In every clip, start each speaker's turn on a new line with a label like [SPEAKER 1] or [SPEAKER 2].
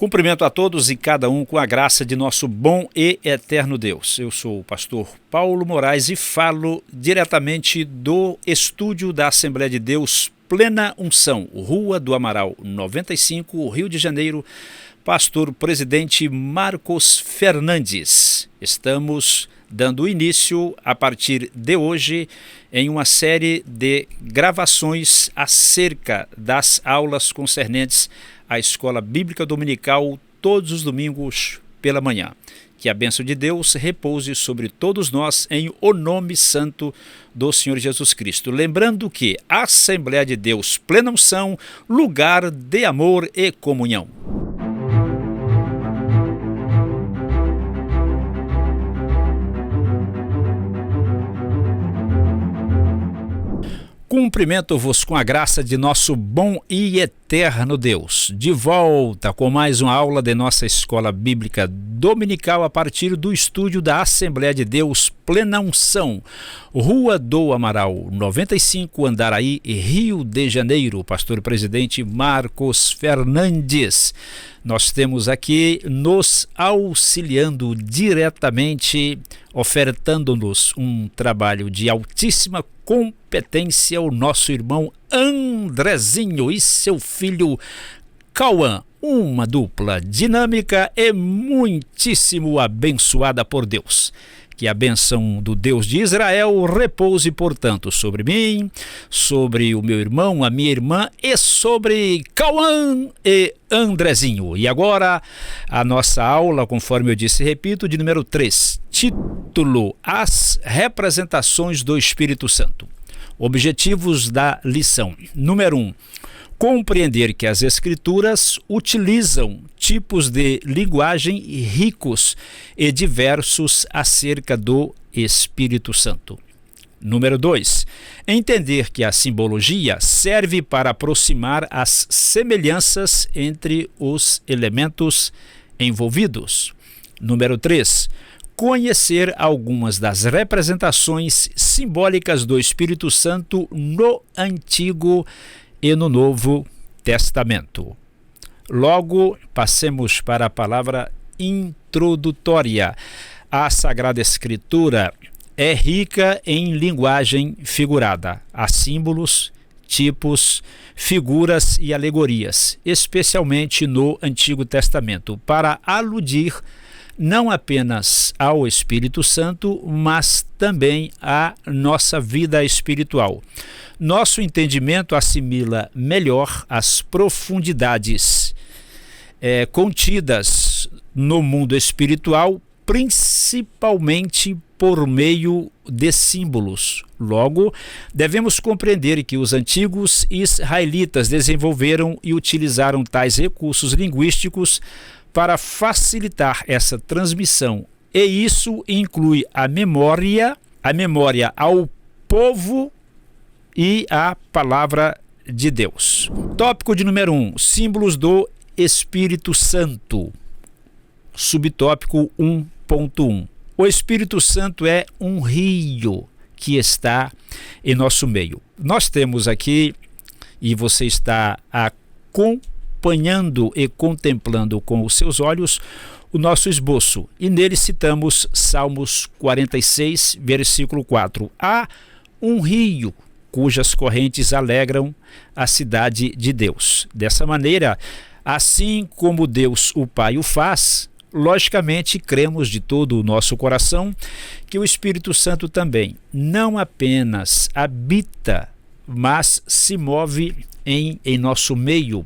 [SPEAKER 1] Cumprimento a todos e cada um com a graça de nosso bom e eterno Deus. Eu sou o pastor Paulo Moraes e falo diretamente do estúdio da Assembleia de Deus Plena Unção, Rua do Amaral 95, Rio de Janeiro, pastor presidente Marcos Fernandes. Estamos dando início, a partir de hoje, em uma série de gravações acerca das aulas concernentes à Escola Bíblica Dominical, todos os domingos pela manhã. Que a bênção de Deus repouse sobre todos nós em o nome santo do Senhor Jesus Cristo. Lembrando que a Assembleia de Deus Plena Unção, lugar de amor e comunhão. Cumprimento-vos com a graça de nosso bom e eterno Deus. De volta com mais uma aula de nossa Escola Bíblica Dominical a partir do estúdio da Assembleia de Deus Plena Unção, Rua do Amaral 95, Andaraí, Rio de Janeiro. Pastor presidente Marcos Fernandes. Nós temos aqui nos auxiliando diretamente, ofertando-nos um trabalho de altíssima competência, o nosso irmão Andrezinho e seu filho Cauã, uma dupla dinâmica e muitíssimo abençoada por Deus. Que a bênção do Deus de Israel repouse, portanto, sobre mim, sobre o meu irmão, a minha irmã e sobre Cauã e Andrezinho. E agora, a nossa aula, conforme eu disse e repito, de número 3, título: As representações do Espírito Santo. Objetivos da lição. Número 1. Compreender que as Escrituras utilizam tipos de linguagem ricos e diversos acerca do Espírito Santo. Número 2. Entender que a simbologia serve para aproximar as semelhanças entre os elementos envolvidos. Número 3. Conhecer algumas das representações simbólicas do Espírito Santo no Antigo e no Novo Testamento. Logo, passemos para a palavra introdutória. A Sagrada Escritura é rica em linguagem figurada. Há símbolos, tipos, figuras e alegorias, especialmente no Antigo Testamento, para aludir não apenas ao Espírito Santo, mas também à nossa vida espiritual. Nosso entendimento assimila melhor as profundidades contidas no mundo espiritual, principalmente por meio de símbolos. Logo, devemos compreender que os antigos israelitas desenvolveram e utilizaram tais recursos linguísticos para facilitar essa transmissão, e isso inclui a memória ao povo e a palavra de Deus. Tópico de número 1, símbolos do Espírito Santo. Subtópico 1.1. O Espírito Santo é um rio que está em nosso meio. Nós temos aqui, e você está acompanhando e contemplando com os seus olhos o nosso esboço, e nele citamos Salmos 46, versículo 4. Há um rio cujas correntes alegram a cidade de Deus. Dessa maneira, assim como Deus o Pai o faz, logicamente cremos de todo o nosso coração que o Espírito Santo também não apenas habita, mas se move em nosso meio,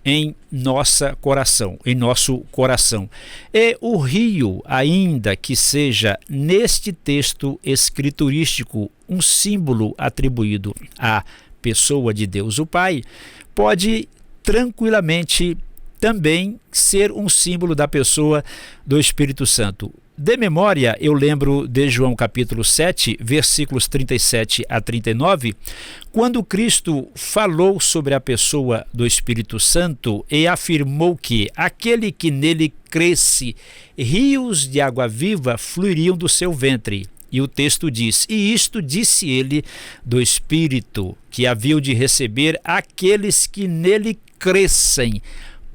[SPEAKER 1] em nosso coração. E o rio, ainda que seja neste texto escriturístico um símbolo atribuído à pessoa de Deus o Pai, pode tranquilamente também ser um símbolo da pessoa do Espírito Santo. De memória, eu lembro de João capítulo 7, versículos 37 a 39, quando Cristo falou sobre a pessoa do Espírito Santo e afirmou que aquele que nele cresce, rios de água viva fluiriam do seu ventre. E o texto diz: e isto disse ele do Espírito que haviam de receber aqueles que nele crescem,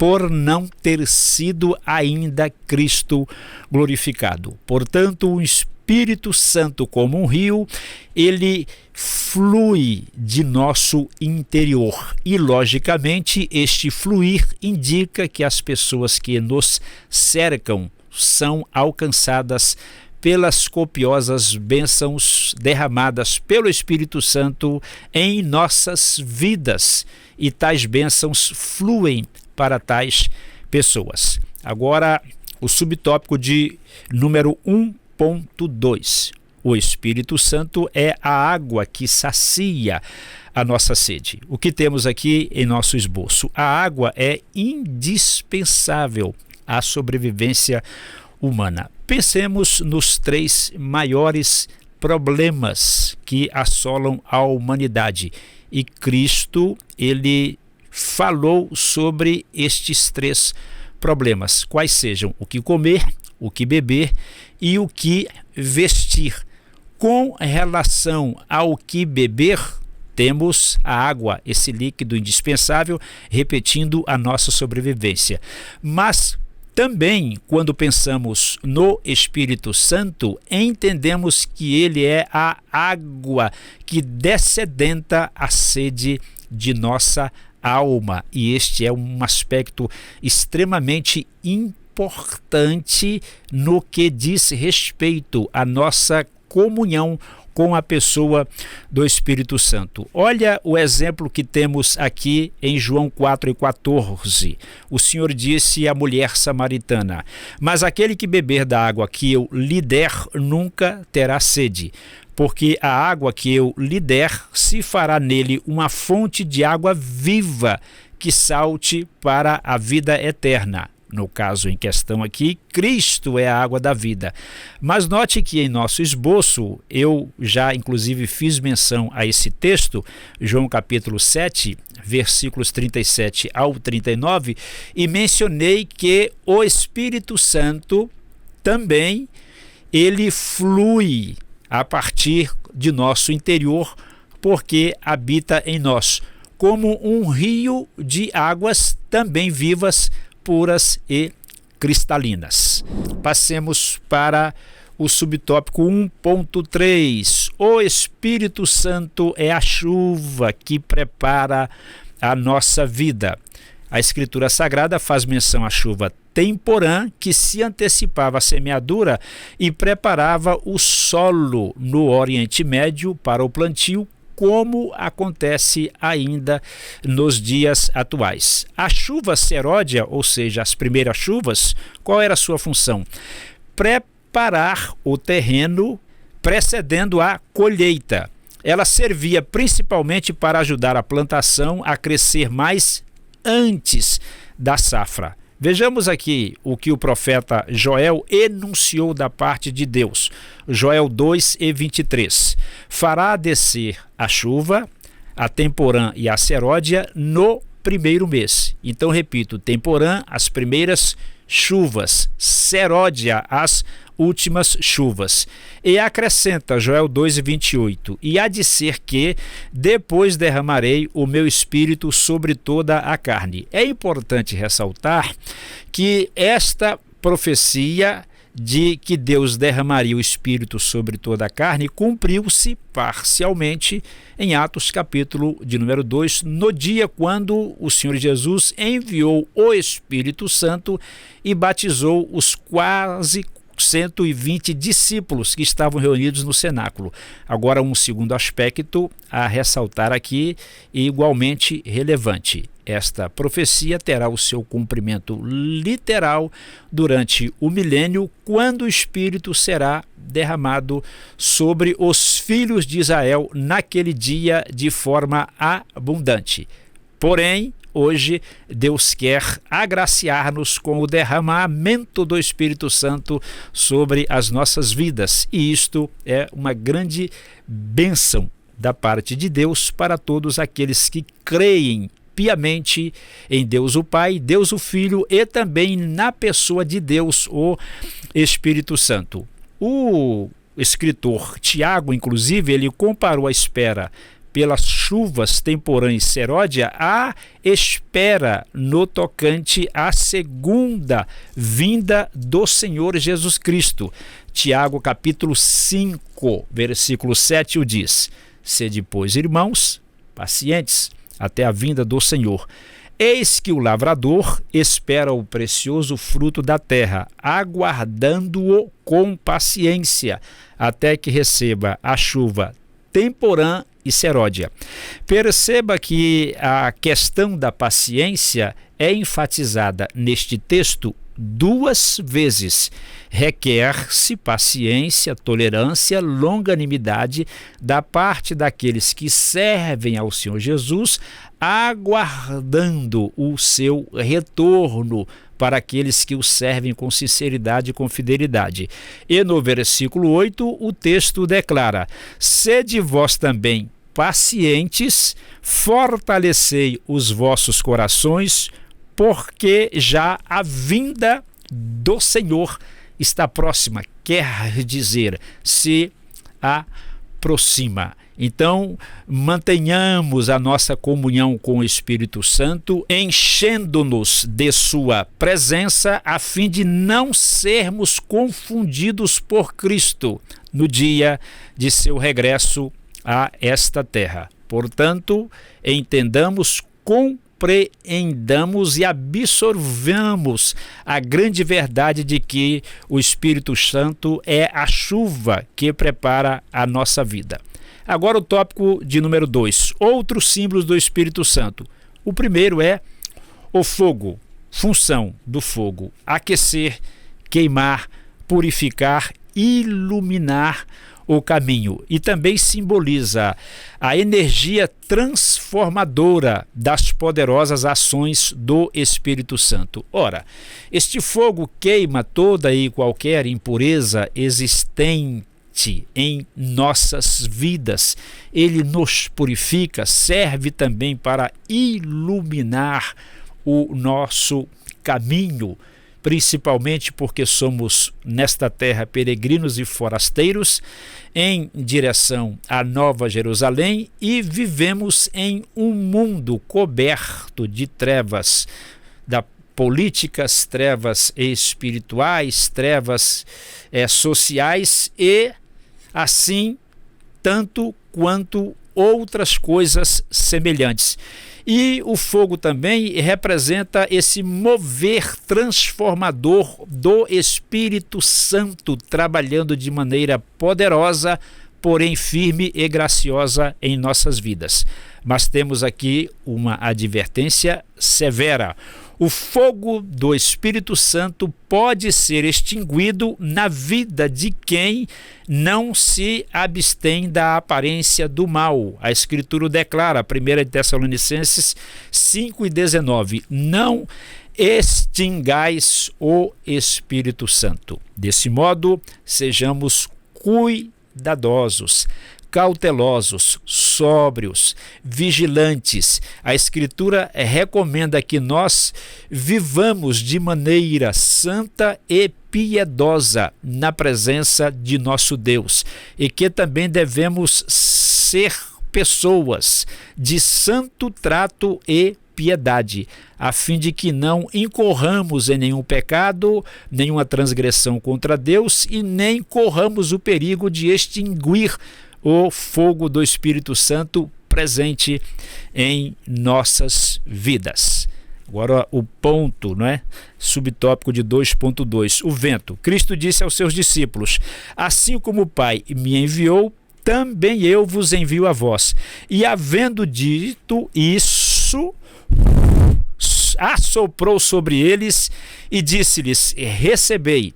[SPEAKER 1] por não ter sido ainda Cristo glorificado. Portanto, o Espírito Santo, como um rio, ele flui de nosso interior e, logicamente, este fluir indica que as pessoas que nos cercam são alcançadas pelas copiosas bênçãos derramadas pelo Espírito Santo em nossas vidas, e tais bênçãos fluem para tais pessoas. Agora, o subtópico de número 1.2. O Espírito Santo é a água que sacia a nossa sede. O que temos aqui em nosso esboço? A água é indispensável à sobrevivência humana. Pensemos nos 3 maiores problemas que assolam a humanidade. E Cristo, ele falou sobre estes 3 problemas, quais sejam o que comer, o que beber e o que vestir. Com relação ao que beber, temos a água, esse líquido indispensável, repetindo a nossa sobrevivência. Mas também, quando pensamos no Espírito Santo, entendemos que ele é a água que dessedenta a sede de nossa alma. E este é um aspecto extremamente importante no que diz respeito à nossa comunhão com a pessoa do Espírito Santo. Olha o exemplo que temos aqui em João 4:14. O Senhor disse à mulher samaritana: mas aquele que beber da água que eu lhe der nunca terá sede, porque a água que eu lhe der se fará nele uma fonte de água viva que salte para a vida eterna. No caso em questão aqui, Cristo é a água da vida. Mas note que em nosso esboço, eu já inclusive fiz menção a esse texto, João capítulo 7, versículos 37 ao 39, e mencionei que o Espírito Santo também, ele flui a partir de nosso interior, porque habita em nós, como um rio de águas também vivas, puras e cristalinas. Passemos para o subtópico 1.3. O Espírito Santo é a chuva que prepara a nossa vida. A Escritura Sagrada faz menção à chuva temporã que se antecipava à semeadura e preparava o solo no Oriente Médio para o plantio, como acontece ainda nos dias atuais. A chuva seródia, ou seja, as primeiras chuvas, qual era a sua função? Preparar o terreno precedendo a colheita. Ela servia principalmente para ajudar a plantação a crescer mais antes da safra. Vejamos aqui o que o profeta Joel enunciou da parte de Deus. Joel 2:23. Fará descer a chuva, a temporã e a seródia no primeiro mês. Então, repito, temporã, as primeiras chuvas, seródia, as últimas chuvas. E acrescenta Joel 2:28, e há de ser que depois derramarei o meu espírito sobre toda a carne. É importante ressaltar que esta profecia de que Deus derramaria o Espírito sobre toda a carne cumpriu-se parcialmente em Atos capítulo de número 2, no dia quando o Senhor Jesus enviou o Espírito Santo e batizou os quase 120 discípulos que estavam reunidos no cenáculo. Agora, um segundo aspecto a ressaltar aqui, igualmente relevante. Esta profecia terá o seu cumprimento literal durante o milênio, quando o Espírito será derramado sobre os filhos de Israel naquele dia de forma abundante. Porém, hoje Deus quer agraciar-nos com o derramamento do Espírito Santo sobre as nossas vidas, e isto é uma grande bênção da parte de Deus para todos aqueles que creem piamente em Deus o Pai, Deus o Filho e também na pessoa de Deus o Espírito Santo. O escritor Tiago, inclusive, ele comparou a espera pelas chuvas temporã e seródia, há espera no tocante à segunda vinda do Senhor Jesus Cristo. Tiago capítulo 5, versículo 7 o diz: sede, pois, irmãos, pacientes até a vinda do Senhor. Eis que o lavrador espera o precioso fruto da terra, aguardando-o com paciência, até que receba a chuva temporã e seródia. Perceba que a questão da paciência é enfatizada neste texto 2 vezes. Requer-se paciência, tolerância, longanimidade da parte daqueles que servem ao Senhor Jesus, aguardando o seu retorno para aqueles que o servem com sinceridade e com fidelidade. E no versículo 8, o texto declara: sede vós também pacientes, fortalecei os vossos corações, porque já a vinda do Senhor está próxima, quer dizer, se aproxima. Então, mantenhamos a nossa comunhão com o Espírito Santo, enchendo-nos de sua presença, a fim de não sermos confundidos por Cristo no dia de seu regresso a esta terra. Portanto, entendamos, compreendamos e absorvamos a grande verdade de que o Espírito Santo é a chuva que prepara a nossa vida. Agora o tópico de número 2, outros símbolos do Espírito Santo. O primeiro é o fogo, função do fogo: aquecer, queimar, purificar, iluminar o caminho, e também simboliza a energia transformadora das poderosas ações do Espírito Santo. Ora, este fogo queima toda e qualquer impureza existente em nossas vidas. Ele nos purifica, serve também para iluminar o nosso caminho, principalmente porque somos nesta terra peregrinos e forasteiros em direção à Nova Jerusalém e vivemos em um mundo coberto de trevas, políticas, trevas espirituais, trevas sociais e assim tanto quanto outras coisas semelhantes. E o fogo também representa esse mover transformador do Espírito Santo, trabalhando de maneira poderosa, porém firme e graciosa em nossas vidas. Mas temos aqui uma advertência severa: o fogo do Espírito Santo pode ser extinguido na vida de quem não se abstém da aparência do mal. A Escritura declara, 1 Tessalonicenses 5:19, não extingais o Espírito Santo. Desse modo, sejamos cuidadosos, cautelosos, sóbrios, vigilantes. A Escritura recomenda que nós vivamos de maneira santa e piedosa na presença de nosso Deus, e que também devemos ser pessoas de santo trato e piedade, a fim de que não incorramos em nenhum pecado, nenhuma transgressão contra Deus, e nem corramos o perigo de extinguir o fogo do Espírito Santo presente em nossas vidas. Agora o ponto, subtópico de 2.2, o vento. Cristo disse aos seus discípulos: assim como o Pai me enviou, também eu vos envio a vós. E havendo dito isso, assoprou sobre eles e disse-lhes: recebei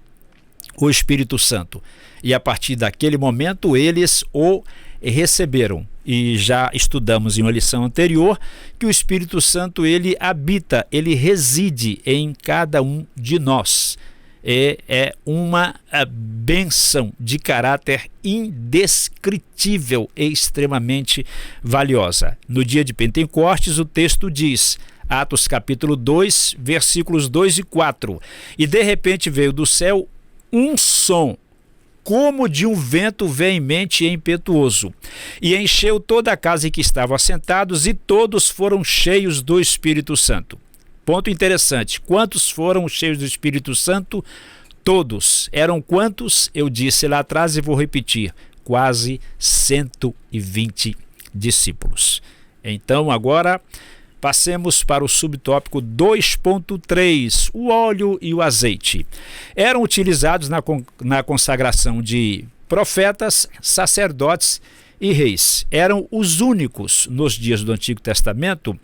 [SPEAKER 1] o Espírito Santo. E a partir daquele momento eles o receberam. E já estudamos em uma lição anterior que o Espírito Santo ele habita, ele reside em cada um de nós. É uma bênção de caráter indescritível e extremamente valiosa. No dia de Pentecostes, o texto diz, Atos capítulo 2, versículos 2 e 4, e de repente veio do céu um som como de um vento veemente e impetuoso, e encheu toda a casa em que estavam assentados, e todos foram cheios do Espírito Santo. Ponto interessante. Quantos foram cheios do Espírito Santo? Todos. Eram quantos? Eu disse lá atrás e vou repetir. Quase 120 discípulos. Então, agora, passemos para o subtópico 2.3, o óleo e o azeite. Eram utilizados na consagração de profetas, sacerdotes e reis. Eram os únicos, nos dias do Antigo Testamento,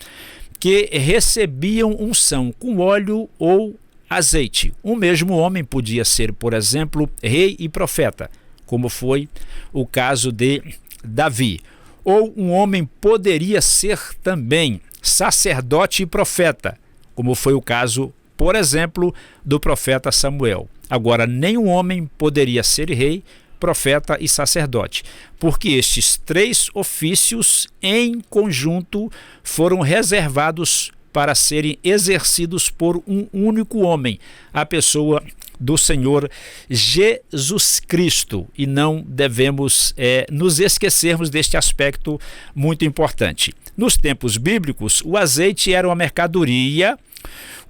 [SPEAKER 1] que recebiam unção com óleo ou azeite. O mesmo homem podia ser, por exemplo, rei e profeta, como foi o caso de Davi. Ou um homem poderia ser também sacerdote e profeta, como foi o caso, por exemplo, do profeta Samuel. Agora, nenhum homem poderia ser rei, profeta e sacerdote, porque estes três ofícios em conjunto foram reservados para serem exercidos por um único homem, a pessoa do Senhor Jesus Cristo, e não devemos nos esquecermos deste aspecto muito importante. Nos tempos bíblicos, o azeite era uma mercadoria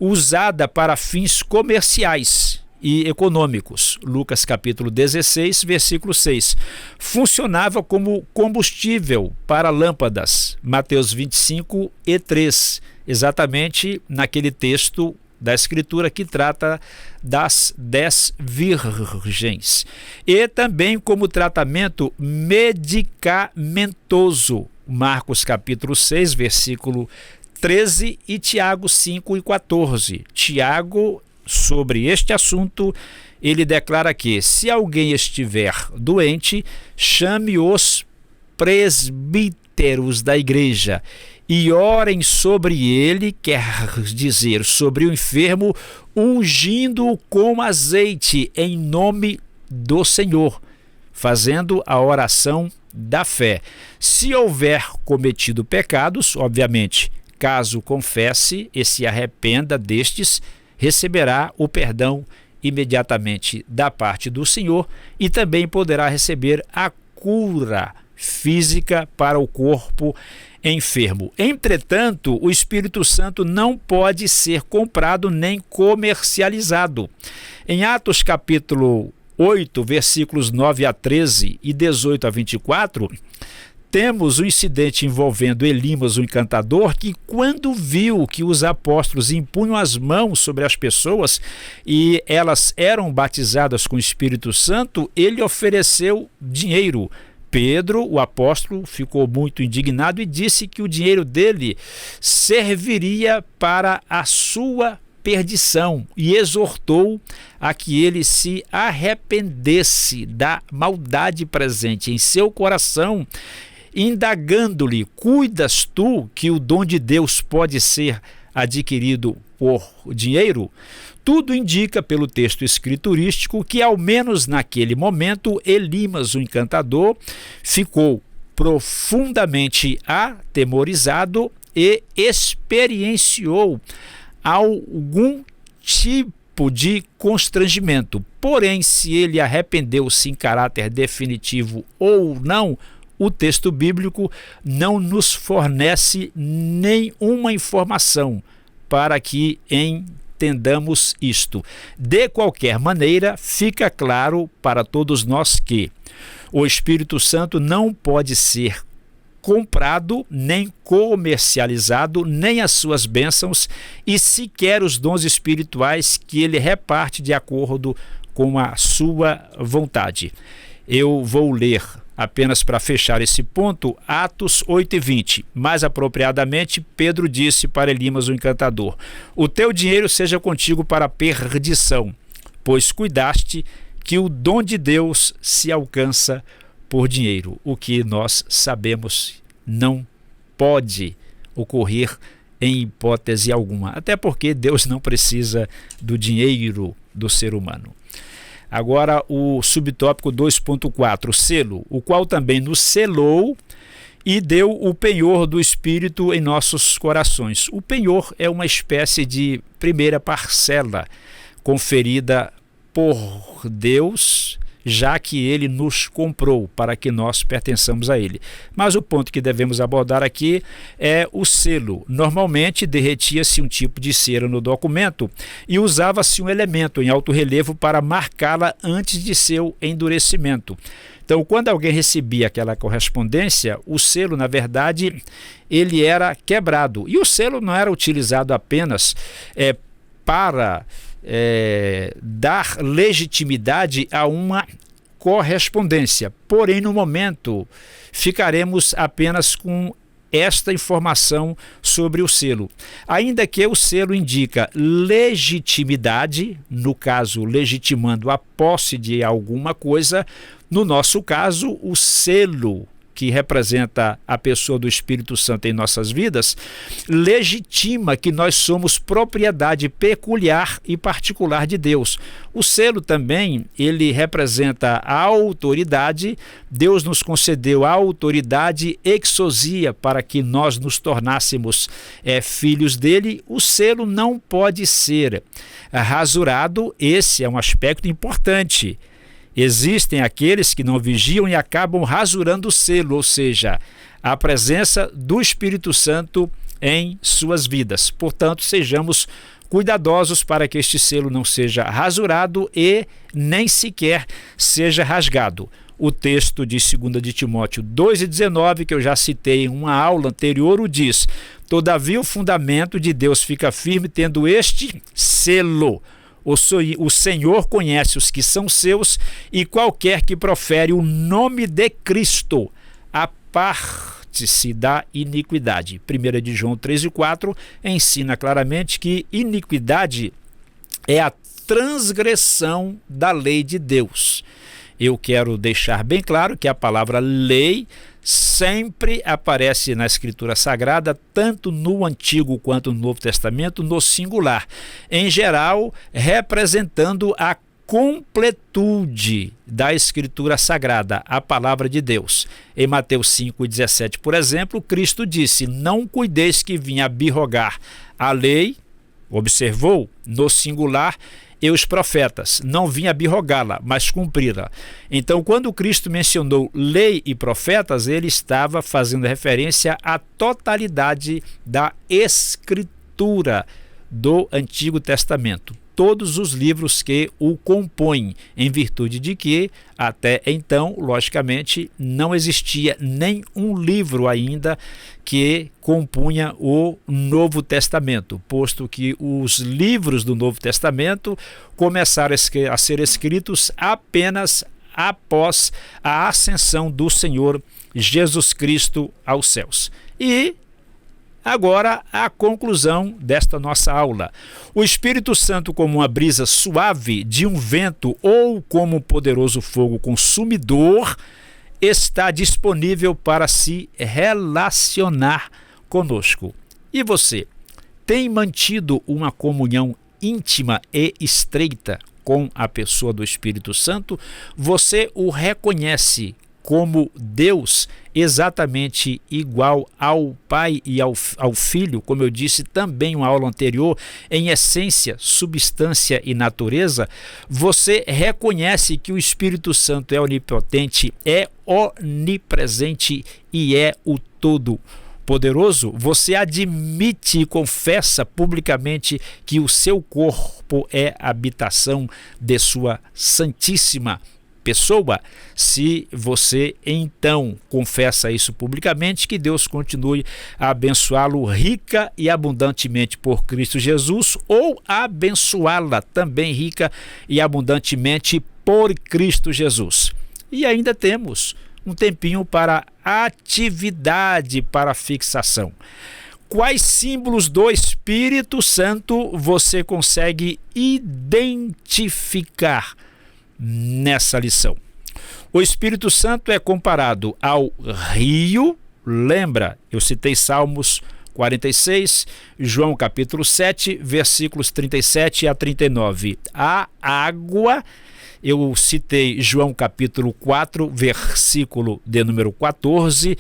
[SPEAKER 1] usada para fins comerciais e econômicos. Lucas capítulo 16, versículo 6. Funcionava como combustível para lâmpadas. Mateus 25 e 3, exatamente naquele texto da Escritura que trata das 10 virgens. E também como tratamento medicamentoso. Marcos capítulo 6, versículo 13 e Tiago 5 e 14. Tiago, sobre este assunto, ele declara que se alguém estiver doente, chame os presbíteros da igreja e orem sobre ele, quer dizer, sobre o enfermo, ungindo-o com azeite em nome do Senhor, fazendo a oração da fé. Se houver cometido pecados, obviamente, caso confesse e se arrependa destes, receberá o perdão imediatamente da parte do Senhor e também poderá receber a cura física para o corpo enfermo. Entretanto, o Espírito Santo não pode ser comprado nem comercializado. Em Atos capítulo 8, versículos 9 a 13 e 18 a 24, temos um incidente envolvendo Elimas, o encantador, que quando viu que os apóstolos impunham as mãos sobre as pessoas e elas eram batizadas com o Espírito Santo, ele ofereceu dinheiro. Pedro, o apóstolo, ficou muito indignado e disse que o dinheiro dele serviria para a sua perdição e exortou a que ele se arrependesse da maldade presente em seu coração, indagando-lhe: cuidas tu que o dom de Deus pode ser adquirido por dinheiro? Tudo indica pelo texto escriturístico que, ao menos naquele momento, Elimas, o encantador, ficou profundamente atemorizado e experienciou algum tipo de constrangimento. Porém, se ele arrependeu-se em caráter definitivo ou não, o texto bíblico não nos fornece nenhuma informação para que entendamos isto. De qualquer maneira, fica claro para todos nós que o Espírito Santo não pode ser comprado, nem comercializado, nem as suas bênçãos e sequer os dons espirituais que ele reparte de acordo com a sua vontade. Eu vou ler, apenas para fechar esse ponto, Atos 8 e 20. Mais apropriadamente, Pedro disse para Elimas, o encantador: o teu dinheiro seja contigo para a perdição, pois cuidaste que o dom de Deus se alcança por dinheiro, o que nós sabemos não pode ocorrer em hipótese alguma, até porque Deus não precisa do dinheiro do ser humano. Agora o subtópico 2.4, selo, o qual também nos selou e deu o penhor do Espírito em nossos corações. O penhor é uma espécie de primeira parcela conferida por Deus já que ele nos comprou para que nós pertençamos a ele. Mas o ponto que devemos abordar aqui é o selo. Normalmente derretia-se um tipo de cera no documento e usava-se um elemento em alto relevo para marcá-la antes de seu endurecimento. Então, quando alguém recebia aquela correspondência, o selo, na verdade, ele era quebrado. E o selo não era utilizado apenas para dar legitimidade a uma correspondência. Porém, no momento, ficaremos apenas com esta informação sobre o selo. Ainda que o selo indica legitimidade, no caso, legitimando a posse de alguma coisa, no nosso caso, o selo que representa a pessoa do Espírito Santo em nossas vidas, legitima que nós somos propriedade peculiar e particular de Deus. O selo também, ele representa a autoridade. Deus nos concedeu a autoridade exousia para que nós nos tornássemos filhos dele. O selo não pode ser rasurado, esse é um aspecto importante. Existem aqueles que não vigiam e acabam rasurando o selo, ou seja, a presença do Espírito Santo em suas vidas. Portanto, sejamos cuidadosos para que este selo não seja rasurado e nem sequer seja rasgado. O texto de 2 de Timóteo 2,19, que eu já citei em uma aula anterior, o diz: todavia o fundamento de Deus fica firme, tendo este selo. O Senhor conhece os que são seus, e qualquer que profere o nome de Cristo aparte-se da iniquidade. 1 de João 3,4 ensina claramente que iniquidade é a transgressão da lei de Deus. Eu quero deixar bem claro que a palavra lei sempre aparece na Escritura Sagrada, tanto no Antigo quanto no Novo Testamento, no singular, em geral representando a completude da Escritura Sagrada, a palavra de Deus. Em Mateus 5,17, por exemplo, Cristo disse: não cuideis que vim abrogar a lei, observou, no singular, e os profetas, não vim abrogá-la, mas cumpri-la. Então, quando Cristo mencionou lei e profetas, ele estava fazendo referência à totalidade da Escritura do Antigo Testamento. Todos os livros que o compõem, em virtude de que, até então, logicamente, não existia nenhum livro ainda que compunha o Novo Testamento, posto que os livros do Novo Testamento começaram a ser escritos apenas após a ascensão do Senhor Jesus Cristo aos céus. E agora, a conclusão desta nossa aula. O Espírito Santo, como uma brisa suave de um vento ou como um poderoso fogo consumidor, está disponível para se relacionar conosco. E você, tem mantido uma comunhão íntima e estreita com a pessoa do Espírito Santo? Você o reconhece como Deus exatamente igual ao Pai e ao Filho, como eu disse também em uma aula anterior, em essência, substância e natureza? Você reconhece que o Espírito Santo é onipotente, é onipresente e é o Todo-Poderoso? Você admite e confessa publicamente que o seu corpo é a habitação de sua Santíssima Pessoa? Se você então confessa isso publicamente, que Deus continue a abençoá-lo rica e abundantemente por Cristo Jesus, ou abençoá-la também rica e abundantemente por Cristo Jesus. E ainda temos um tempinho para atividade para fixação. Quais símbolos do Espírito Santo você consegue identificar nessa lição? O Espírito Santo é comparado ao rio. Lembra, eu citei Salmos 46, João capítulo 7, versículos 37 a 39. A água, eu citei João capítulo 4, versículo de número 14.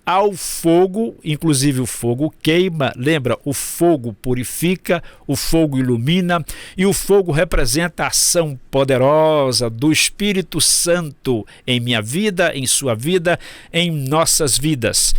[SPEAKER 1] ao fogo, inclusive o fogo queima, lembra? O fogo purifica, o fogo ilumina e o fogo representa a ação poderosa do Espírito Santo em minha vida, em sua vida, em nossas vidas.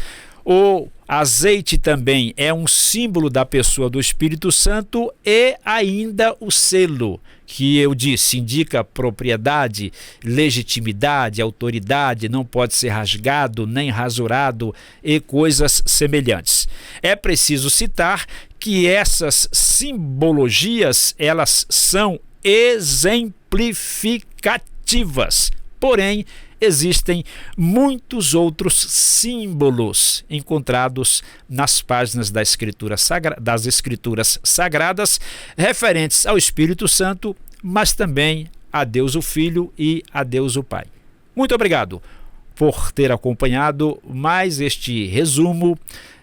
[SPEAKER 1] O azeite também é um símbolo da pessoa do Espírito Santo e ainda o selo, que eu disse, indica propriedade, legitimidade, autoridade, não pode ser rasgado nem rasurado e coisas semelhantes. É preciso citar que essas simbologias, elas são exemplificativas, porém, existem muitos outros símbolos encontrados nas páginas das Escrituras Sagradas, referentes ao Espírito Santo, mas também a Deus o Filho e a Deus o Pai. Muito obrigado por ter acompanhado mais este resumo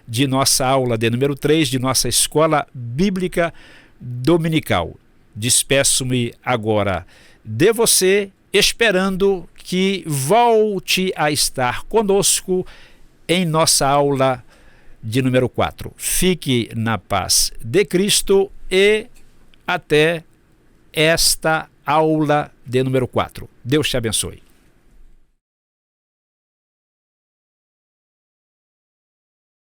[SPEAKER 1] de nossa aula de número 3 de nossa Escola Bíblica Dominical. Despeço-me agora de você, esperando que volte a estar conosco em nossa aula de número 4. Fique na paz de Cristo e até esta aula de número 4. Deus te abençoe.